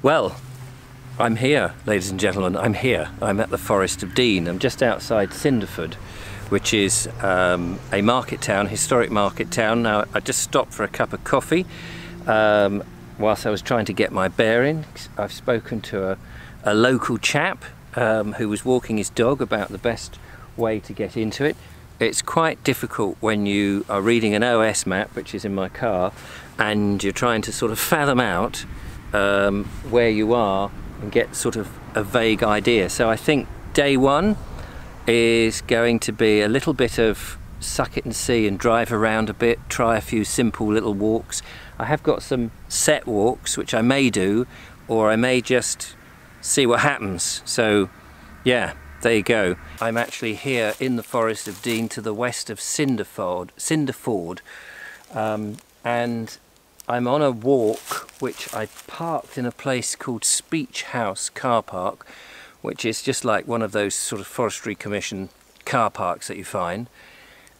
Well, I'm here, ladies and gentlemen, I'm here. I'm at the Forest of Dean. I'm just outside Cinderford, which is a market town, historic market town. Now, I just stopped for a cup of coffee whilst I was trying to get my bearings. I've spoken to a local chap who was walking his dog about the best way to get into it. It's quite difficult when you are reading an OS map, which is in my car, and you're trying to sort of fathom out where you are and get sort of a vague idea. So I think day one is going to be a little bit of suck it and see and drive around a bit, try a few simple little walks. I have got some set walks which I may do, or I may just see what happens. So yeah, there you go. I'm actually here in the Forest of Dean to the west of Cinderford, and I'm on a walk which I parked in a place called Speech House Car Park, which is just like one of those sort of Forestry Commission car parks that you find.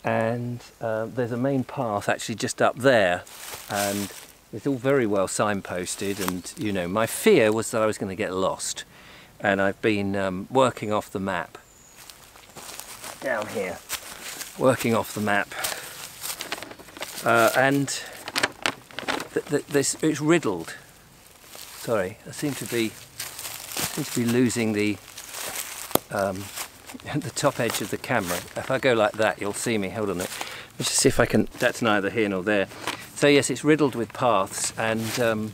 And there's a main path actually just up there, and it's all very well signposted, and you know, my fear was that I was going to get lost. And I've been working off the map down here, working off the map, and it's riddled. Sorry, I seem to be losing the top edge of the camera. If I go like that, you'll see me. Hold on a minute. Let's just see if I can. That's neither here nor there. So yes, it's riddled with paths, and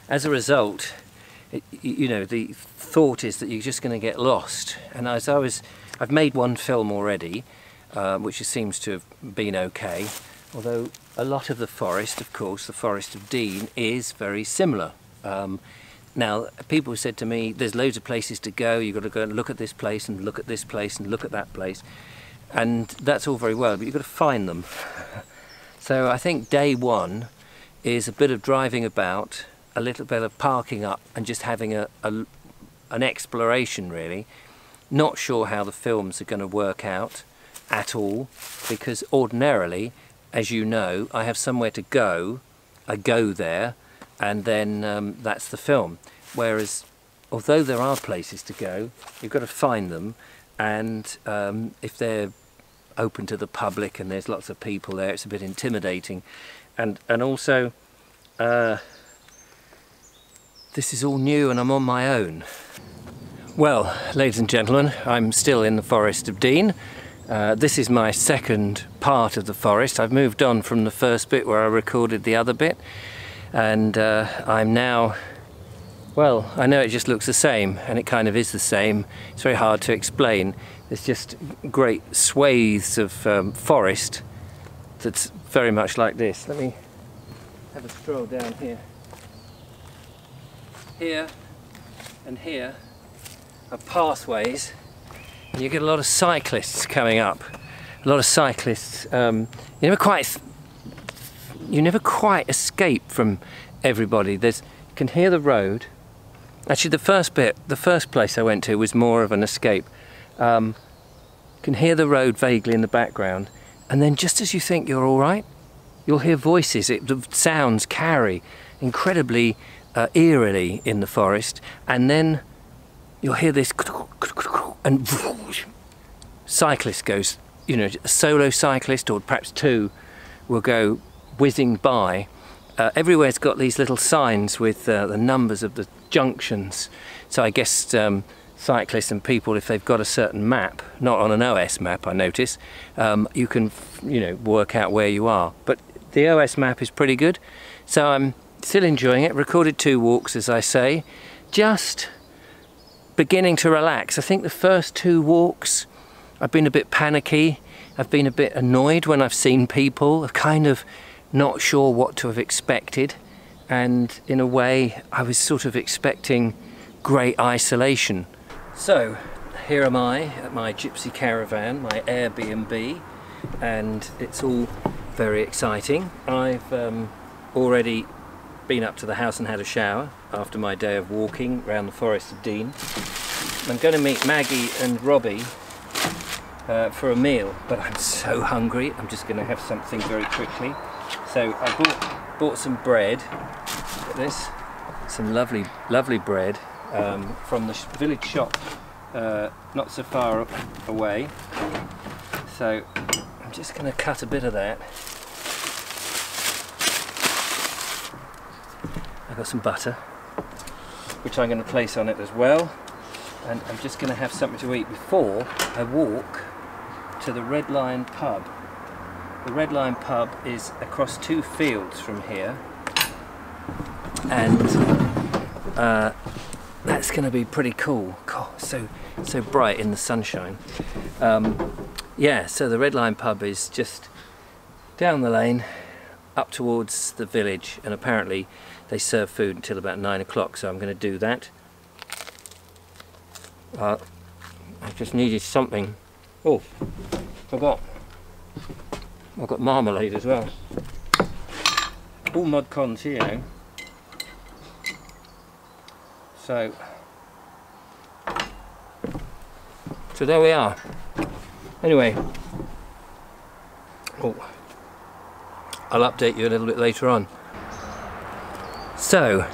as a result, you know, the thought is that you're just going to get lost. And I've made one film already, which seems to have been okay. Although a lot of the forest, of course, the Forest of Dean, is very similar. Now, people said to me, there's loads of places to go, you've got to go and look at this place and look at this place and look at that place. And that's all very well, but you've got to find them. So I think day one is a bit of driving about, a little bit of parking up and just having an exploration, really. Not sure how the films are going to work out at all, because ordinarily, as you know, I have somewhere to go, I go there, and then that's the film. Whereas, although there are places to go, you've got to find them, and if they're open to the public and there's lots of people there, it's a bit intimidating. And also, this is all new and I'm on my own. Well, ladies and gentlemen, I'm still in the Forest of Dean. This is my second part of the forest. I've moved on from the first bit where I recorded the other bit, and I'm now, well, I know it just looks the same, and it kind of is the same. It's very hard to explain. There's just great swathes of forest that's very much like this. Let me have a stroll down here. Here and here are pathways. You get a lot of cyclists coming up. A lot of cyclists. You never quite escape from everybody. You can hear the road. Actually, the first place I went to was more of an escape. You can hear the road vaguely in the background, and then just as you think you're all right, you'll hear voices. The sounds carry incredibly eerily in the forest, and then you'll hear this, and cyclist goes, you know, a solo cyclist or perhaps two will go whizzing by. Everywhere's got these little signs with the numbers of the junctions. So I guess cyclists and people, if they've got a certain map, not on an OS map I notice, you can, you know, work out where you are. But the OS map is pretty good, so I'm still enjoying it. Recorded 2 walks, as I say, just beginning to relax. I think the first 2 walks I've been a bit panicky, I've been a bit annoyed when I've seen people, I've kind of not sure what to have expected, and in a way I was sort of expecting great isolation. So here am I at my gypsy caravan, my Airbnb, and it's all very exciting. I've already been up to the house and had a shower after my day of walking around the Forest of Dean. I'm going to meet Maggie and Robbie for a meal, but I'm so hungry I'm just going to have something very quickly. So I bought some bread. Look at this, some lovely bread from the village shop not so far away. So I'm just going to cut a bit of that. I've got some butter, which I'm going to place on it as well. And I'm just going to have something to eat before I walk to the Red Lion pub. The Red Lion pub is across 2 fields from here, and that's going to be pretty cool. God, so bright in the sunshine. Yeah, so the Red Lion pub is just down the lane up towards the village, and apparently they serve food until about 9 o'clock, so I'm going to do that. I just needed something. Oh, forgot. I've got marmalade as well. All mod cons here. So there we are. Anyway, I'll update you a little bit later on. So,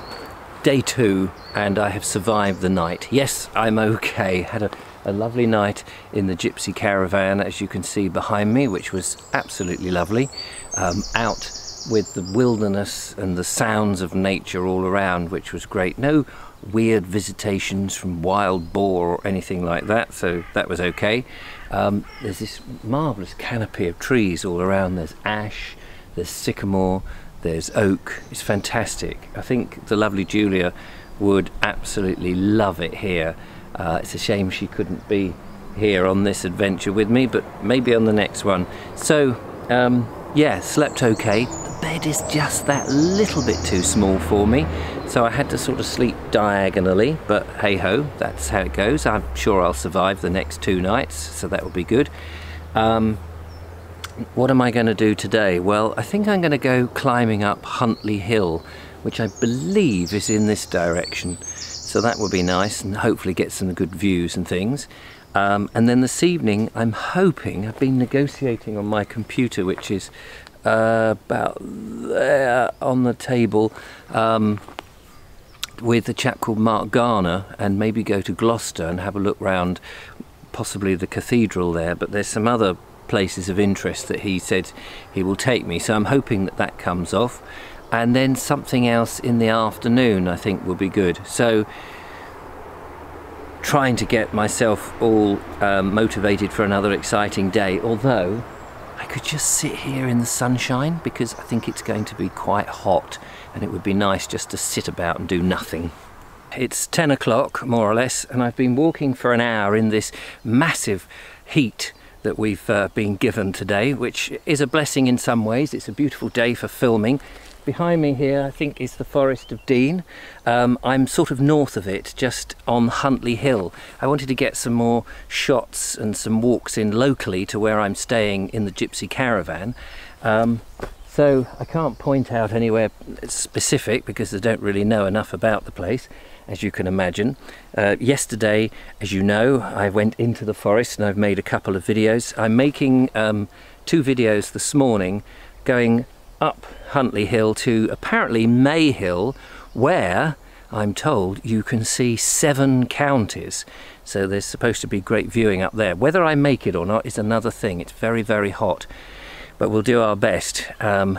day 2, and I have survived the night. Yes, I'm okay. Had a lovely night in the gypsy caravan, as you can see behind me, which was absolutely lovely. Out with the wilderness and the sounds of nature all around, which was great. No weird visitations from wild boar or anything like that, so that was okay. There's this marvellous canopy of trees all around. There's ash, there's sycamore, there's oak. It's fantastic. I think the lovely Julia would absolutely love it here. It's a shame she couldn't be here on this adventure with me, but maybe on the next one. So yeah, slept okay. The bed is just that little bit too small for me, so I had to sort of sleep diagonally, but hey ho, that's how it goes. I'm sure I'll survive the next 2 nights, so that will be good. What am I going to do today? Well, I think I'm going to go climbing up Huntley Hill, which I believe is in this direction. So that would be nice, and hopefully get some good views and things. And then this evening, I'm hoping, I've been negotiating on my computer, which is about there on the table, with a chap called Mark Garner, and maybe go to Gloucester and have a look round possibly the cathedral there. But there's some other places of interest that he said he will take me, so I'm hoping that that comes off. And then something else in the afternoon I think will be good. So trying to get myself all motivated for another exciting day, although I could just sit here in the sunshine because I think it's going to be quite hot, and it would be nice just to sit about and do nothing. It's 10 o'clock more or less, and I've been walking for an hour in this massive heat that we've been given today, which is a blessing in some ways. It's a beautiful day for filming. Behind me here, I think, is the Forest of Dean. I'm sort of north of it, just on Huntley Hill. I wanted to get some more shots and some walks in locally to where I'm staying in the gypsy caravan. So I can't point out anywhere specific because I don't really know enough about the place, as you can imagine. Yesterday, as you know, I went into the forest and I've made a couple of videos. I'm making 2 videos this morning going up Huntley Hill to apparently May Hill, where I'm told you can see 7 counties. So there's supposed to be great viewing up there. Whether I make it or not is another thing. It's very, very hot, but we'll do our best. I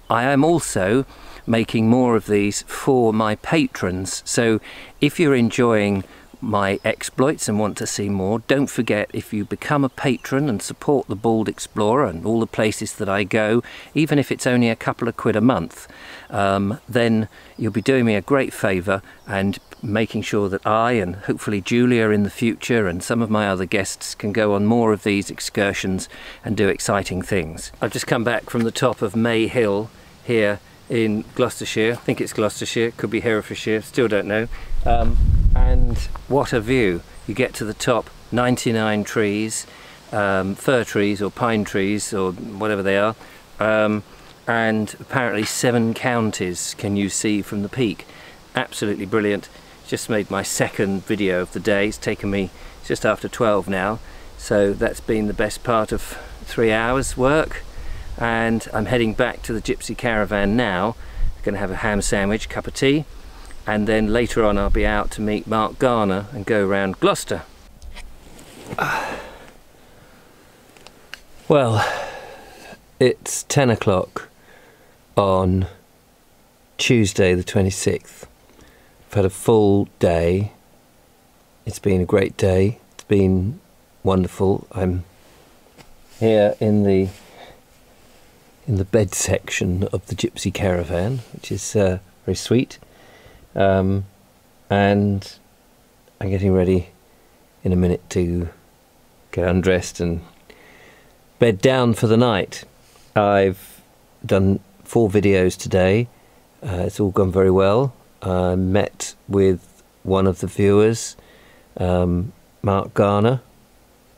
am also making more of these for my patrons, so if you're enjoying my exploits and want to see more, don't forget, if you become a patron and support the Bald Explorer and all the places that I go, even if it's only a couple of quid a month, then you'll be doing me a great favour and making sure that I, and hopefully Julia in the future, and some of my other guests can go on more of these excursions and do exciting things. I've just come back from the top of May Hill here in Gloucestershire. I think it's Gloucestershire, could be Herefordshire, still don't know. And what a view. You get to the top, 99 trees, fir trees or pine trees or whatever they are, and apparently 7 counties can you see from the peak. Absolutely brilliant. Just made my 2nd video of the day. It's taken me just after 12 now, so that's been the best part of 3 hours work. And I'm heading back to the gypsy caravan now. I'm going to have a ham sandwich, cup of tea, and then later on I'll be out to meet Mark Garner and go around Gloucester. Well, it's 10 o'clock on Tuesday the 26th. I've had a full day. It's been a great day. It's been wonderful. I'm here in the bed section of the Gypsy Caravan, which is very sweet. And I'm getting ready in a minute to get undressed and bed down for the night. I've done 4 videos today. It's all gone very well. I met with one of the viewers, Mark Garner.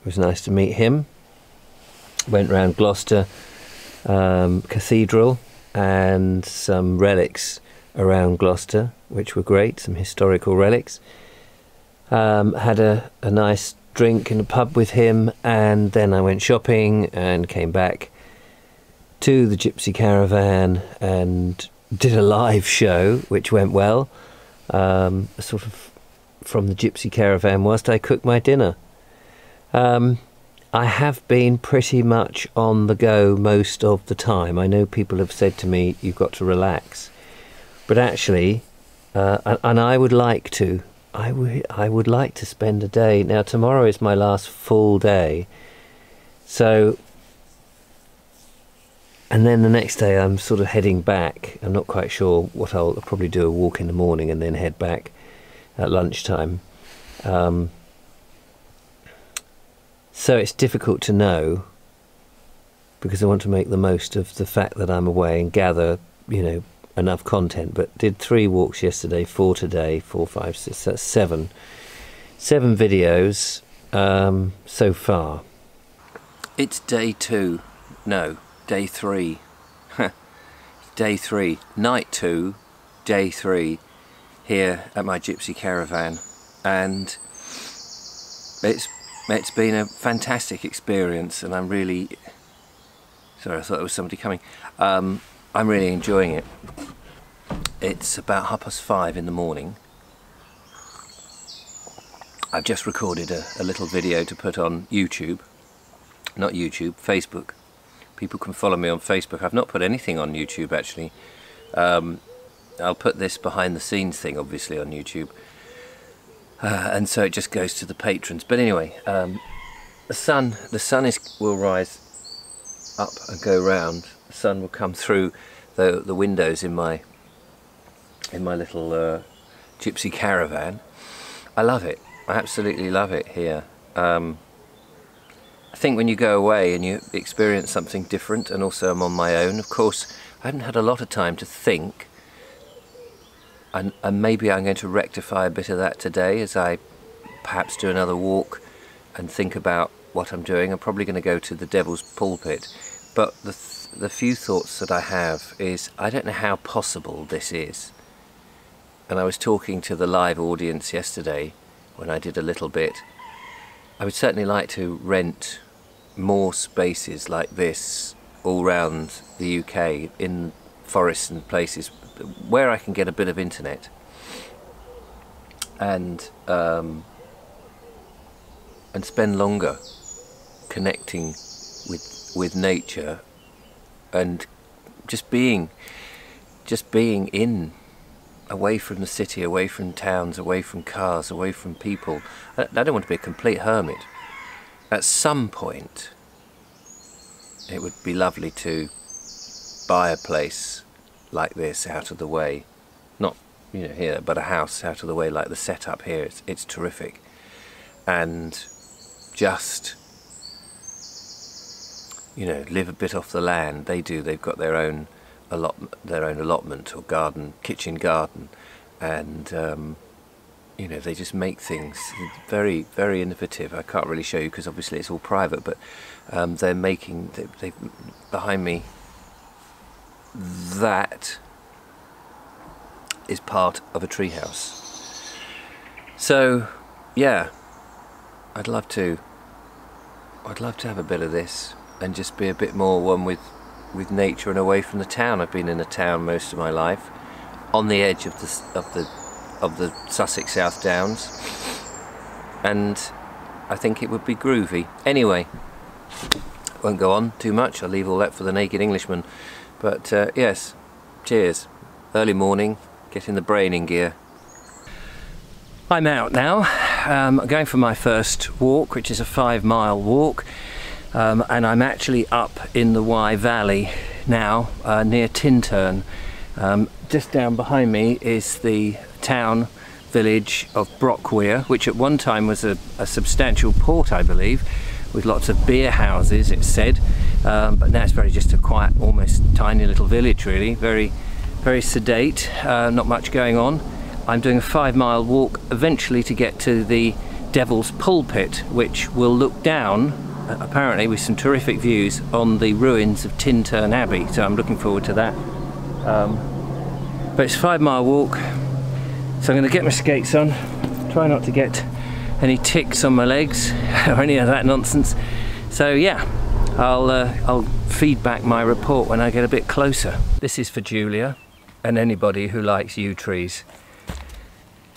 It was nice to meet him. Went round Gloucester Cathedral and some relics around Gloucester, which were great, some historical relics. Had a nice drink in a pub with him, and then I went shopping and came back to the Gypsy Caravan and did a live show, which went well, sort of from the Gypsy Caravan whilst I cooked my dinner. I have been pretty much on the go most of the time. I know people have said to me, you've got to relax, but actually, and I would like to, I would like to spend a day. Now tomorrow is my last full day, so, and then the next day I'm sort of heading back. I'm not quite sure what I'll probably do, a walk in the morning and then head back at lunchtime. So it's difficult to know, because I want to make the most of the fact that I'm away and gather, you know, enough content. But did 3 walks yesterday, 4 today, 4, 5, 6, that's 7 videos so far. It's day 2, no, day 3. Day 3, night 2, day 3 here at my Gypsy Caravan, and it's been a fantastic experience, and I'm really sorry, I thought there was somebody coming. I'm really enjoying it. It's about 5:30 in the morning. I've just recorded a little video to put on YouTube. Not YouTube, Facebook. People can follow me on Facebook. I've not put anything on YouTube actually. I'll put this behind the scenes thing obviously on YouTube. And so it just goes to the patrons. But anyway, the sun will rise up and go round. The sun will come through the windows in my little Gypsy Caravan. I love it. I absolutely love it here. I think when you go away and you experience something different, and also I'm on my own, of course, I haven't had a lot of time to think. And maybe I'm going to rectify a bit of that today as I perhaps do another walk and think about what I'm doing. I'm probably going to go to the Devil's Pulpit, but the few thoughts that I have is, I don't know how possible this is. And I was talking to the live audience yesterday when I did a little bit. I would certainly like to rent more spaces like this all around the UK, in forests and places where I can get a bit of internet, and spend longer connecting with nature, and just being in, away from the city, away from towns, away from cars, away from people. I don't want to be a complete hermit. At some point it would be lovely to buy a place like this out of the way, not, you know, here, but a house out of the way like the setup here. It's terrific, and just, you know, live a bit off the land. They've got their own allotment or garden, kitchen garden, and you know, they just make things very, very innovative. I can't really show you because obviously it's all private, but they're making, they behind me, that is part of a treehouse. So yeah, I'd love to have a bit of this and just be a bit more one with nature and away from the town. I've been in a town most of my life, on the edge of the of the Sussex South Downs, and I think it would be groovy. Anyway, won't go on too much, I'll leave all that for the Naked Englishman. But yes, cheers. Early morning, getting the brain in gear. I'm out now. I'm going for my first walk, which is a 5-mile walk, and I'm actually up in the Wye Valley now, near Tintern. Just down behind me is the town village of Brockweir, which at one time was a substantial port, I believe, with lots of beer houses, it's said, but now it's just a quiet, almost tiny little village really, very sedate, not much going on. I'm doing a 5-mile walk eventually to get to the Devil's Pulpit, which will look down, apparently with some terrific views, on the ruins of Tintern Abbey, so I'm looking forward to that. But it's a 5-mile walk, so I'm going to get my skates on, try not to get any ticks on my legs or any of that nonsense. So yeah, I'll feed back my report when I get a bit closer. This is for Julia and anybody who likes yew trees.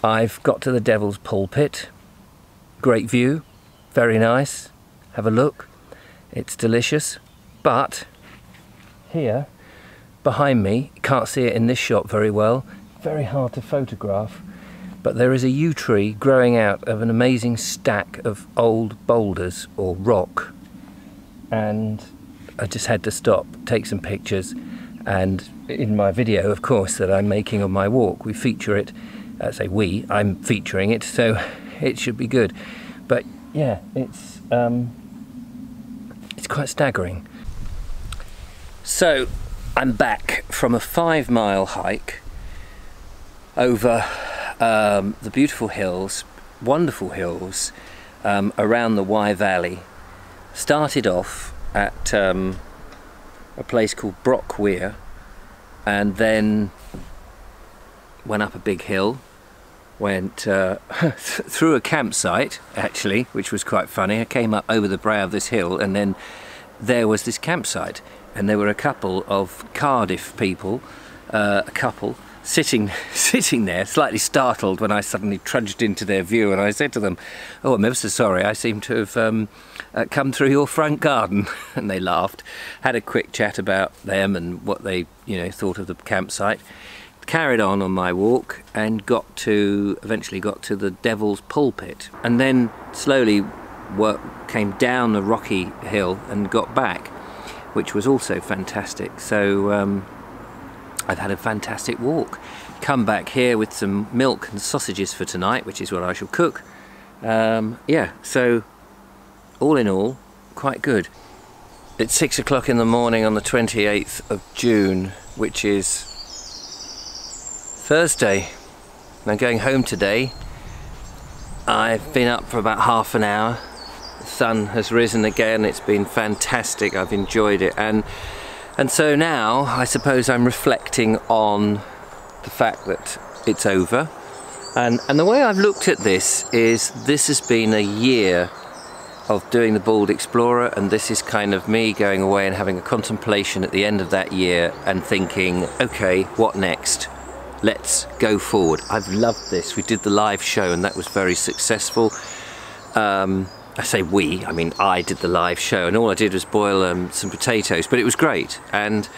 I've got to the Devil's Pulpit. Great view, very nice. Have a look, it's delicious. But here behind me, you can't see it in this shot very well, very hard to photograph, but there is a yew tree growing out of an amazing stack of old boulders or rock, and I just had to stop, take some pictures, and in my video, of course, that I'm making on my walk, we feature it. I'm featuring it, so it should be good. But yeah, it's quite staggering. So I'm back from a 5-mile hike over the beautiful hills, wonderful hills, around the Wye Valley. Started off at a place called Brockweir, and then went up a big hill, went through a campsite actually, which was quite funny. I came up over the brow of this hill, and then there was this campsite, and there were a couple of Cardiff people, sitting there, slightly startled when I suddenly trudged into their view, and I said to them, "Oh, I'm ever so sorry, I seem to have come through your front garden." And they laughed, had a quick chat about them and what they thought of the campsite. Carried on my walk and eventually got to the Devil's Pulpit, and then slowly came down the rocky hill and got back, which was also fantastic. So I've had a fantastic walk. Come back here with some milk and sausages for tonight, which is what I shall cook. Yeah, so all in all, quite good. It's 6 o'clock in the morning on the 28th of June, which is Thursday. I'm going home today. I've been up for about half an hour. The sun has risen again. It's been fantastic. I've enjoyed it, and so now I suppose I'm reflecting on the fact that it's over. And the way I've looked at this is, this has been a year of doing the Bald Explorer, and this is kind of me going away and having a contemplation at the end of that year and thinking, okay, what next? Let's go forward. I've loved this. We did the live show and that was very successful. I say we, I mean I did the live show, and all I did was boil some potatoes, but it was great, and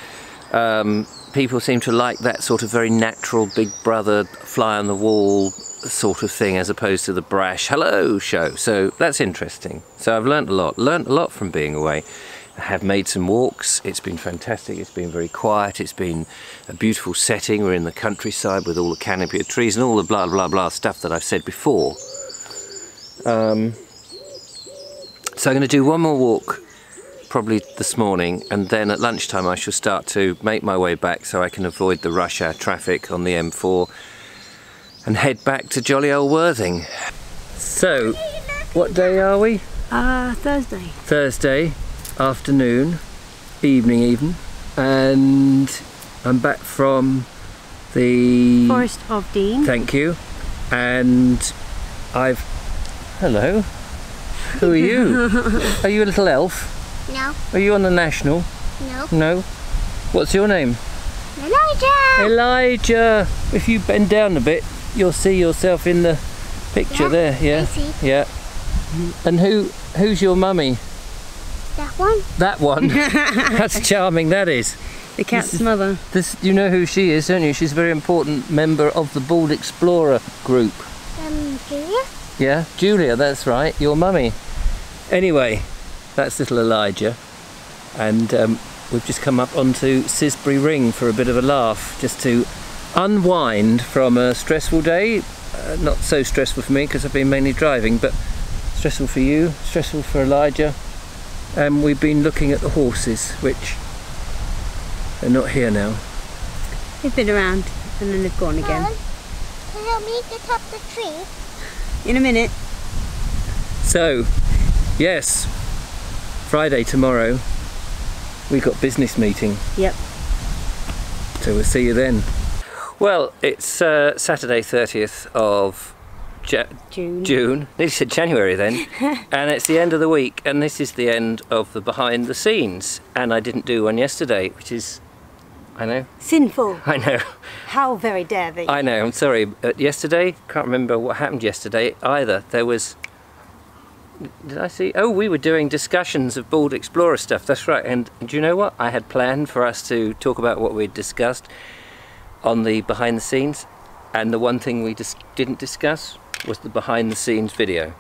people seem to like that sort of very natural Big Brother fly on the wall sort of thing, as opposed to the brash hello show. So that's interesting. So I've learnt a lot from being away. I have made some walks. It's been fantastic. It's been very quiet. It's been a beautiful setting. We're in the countryside with all the canopy of trees and all the blah blah blah stuff that I've said before. So I'm going to do one more walk probably this morning, and then at lunchtime I shall start to make my way back so I can avoid the rush hour traffic on the M4 and head back to jolly old Worthing. So, what day are we? Thursday. Thursday afternoon, evening even, and I'm back from the Forest of Dean. Thank you. And hello. Who are you? Are you a little elf? No. Are you on the National? No. No? What's your name? Elijah! Elijah! If you bend down a bit, you'll see yourself in the picture there. Yeah, I see. yeah. And who's your mummy? That one? That one. That's charming. That is. The cat's mother. You know who she is, don't you? She's a very important member of the Bald Explorer group. Julia? Yeah, Julia. That's right. Your mummy. Anyway, that's little Elijah, and we've just come up onto Sisbury Ring for a bit of a laugh, just to unwind from a stressful day. Not so stressful for me because I've been mainly driving, but stressful for you, stressful for Elijah. And we've been looking at the horses, which are not here now. They've been around and then they've gone again. Can you help me get up the tree? In a minute. So, yes, Friday tomorrow, we got business meeting. Yep. So we'll see you then. Well, it's Saturday 30th of June. Nearly said January then. And it's the end of the week, and this is the end of the behind the scenes. And I didn't do one yesterday, which is, I know. Sinful. I know. How very dare they. I know, I'm sorry. Yesterday, can't remember what happened yesterday either. There was, did I see? Oh, we were doing discussions of Bald Explorer stuff, that's right. And do you know what? I had planned for us to talk about what we'd discussed on the behind the scenes. And the one thing we just didn't discuss was the behind the scenes video.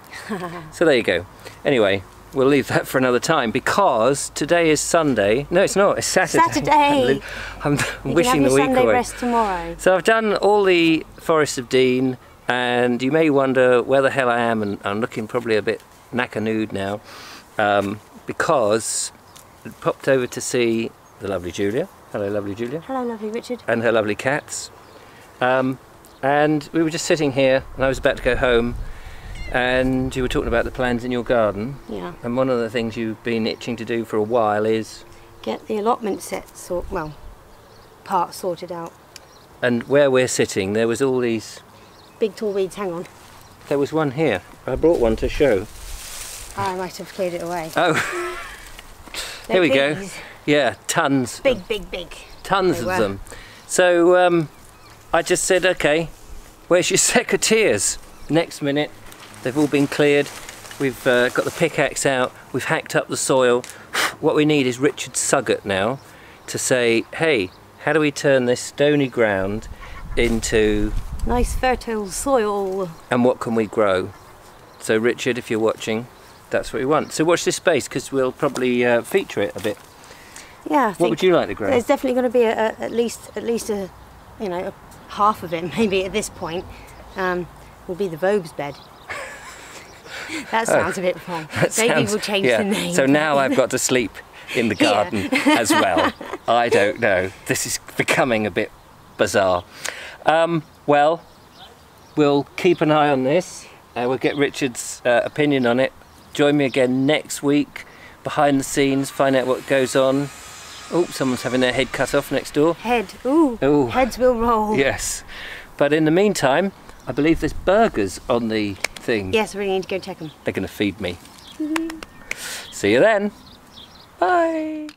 So there you go. Anyway, we'll leave that for another time because today is Sunday. No, it's not. It's Saturday. Saturday. I'm wishing the week Sunday away. Rest tomorrow. So I've done all the Forest of Dean, and you may wonder where the hell I am, and I'm looking probably a bit knacker-nude now because I popped over to see the lovely Julia. Hello, lovely Julia. Hello, lovely Richard. And her lovely cats. And we were just sitting here, and I was about to go home, and you were talking about the plans in your garden. Yeah. And one of the things you've been itching to do for a while is Get the allotment set part sorted out. And where we're sitting, there was all these. Big tall weeds, hang on. There was one here. I brought one to show. I might have cleared it away. Oh. Here we go. Yeah, tons. Big. Tons of them. So I just said, okay, where's your secateurs? Next minute, they've all been cleared. We've got the pickaxe out. We've hacked up the soil. What we need is Richard Suggett now to say, hey, how do we turn this stony ground into nice fertile soil? And what can we grow? So Richard, if you're watching, that's what we want. So watch this space because we'll probably feature it a bit. Yeah. What would you like to grow? There's definitely going to be at least a, you know, half of it maybe at this point will be the Vobes bed. That sounds a bit wrong. Maybe we'll change the name. So now I've got to sleep in the garden as well. I don't know. This is becoming a bit bizarre. Well, we'll keep an eye on this. We'll get Richard's opinion on it. Join me again next week, behind the scenes, find out what goes on. Oh, someone's having their head cut off next door. Head. Ooh. Heads will roll. Yes. But in the meantime, I believe there's burgers on the thing. Yes, we need to go check them. They're going to feed me. See you then. Bye.